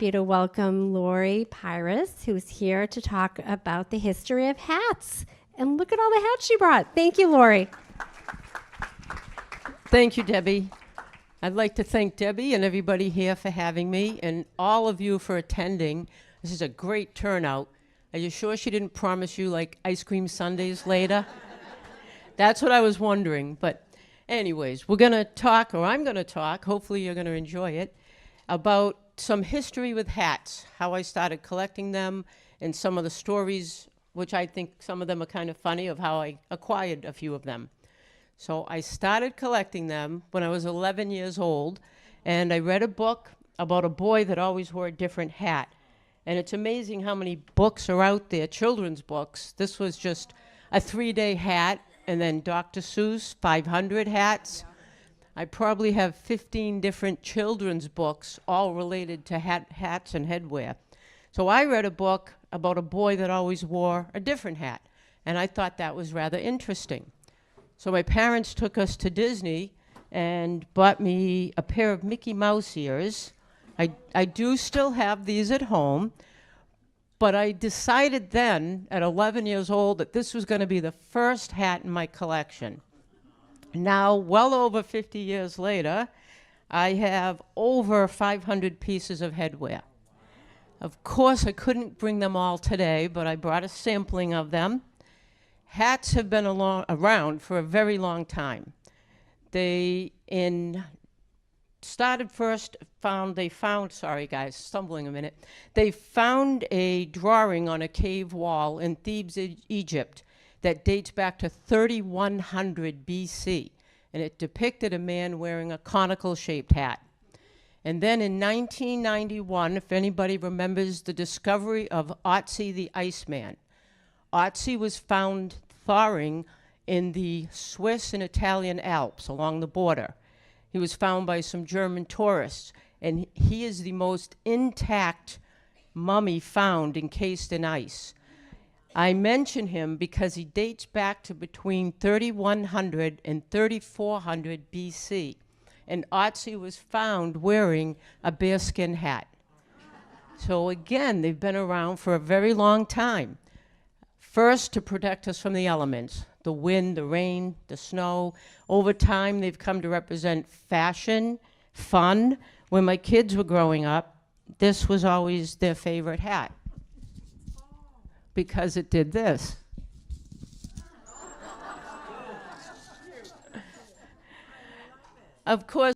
happy to welcome Lori Pires, who's here to talk about the history of hats. And look at all the hats she brought. Thank you, Lori. Thank you, Debbie. I'd like to thank Debbie and everybody here for having me, and all of you for attending. This is a great turnout. Are you sure she didn't promise you like ice cream sundaes later? That's what I was wondering. But anyways, we're going to talk, or I'm going to talk, hopefully you're going to enjoy it, about some history with hats, how I started collecting them, and some of the stories, which I think some of them are kind of funny, of how I acquired a few of them. So I started collecting them when I was 11 years old, and I read a book about a boy that always wore a different hat. And it's amazing how many books are out there, children's books. This was just a 3-day hat, and then Dr. Seuss, 500 hats. I probably have 15 different children's books, all related to hats and headwear. So I read a book about a boy that always wore a different hat, and I thought that was rather interesting. So my parents took us to Disney and bought me a pair of Mickey Mouse ears. I do still have these at home, but I decided then at 11 years old that this was going to be the first hat in my collection. Now, well over 50 years later, I have over 500 pieces of headwear. Of course, I couldn't bring them all today, but I brought a sampling of them. Hats have been around for a very long time. They sorry guys, stumbling a minute. They found a drawing on a cave wall in Thebes, Egypt, that dates back to 3100 BC, and it depicted a man wearing a conical-shaped hat. And then in 1991, if anybody remembers the discovery of Otzi the Iceman, Otzi was found thawing in the Swiss and Italian Alps along the border. He was found by some German tourists, and he is the most intact mummy found encased in ice. I mention him because he dates back to between 3100 and 3400 BC, and Otzi was found wearing a bearskin hat. So again, they've been around for a very long time. First, to protect us from the elements, the wind, the rain, the snow. Over time, they've come to represent fashion, fun. When my kids were growing up, this was always their favorite hat because it did this. Of course,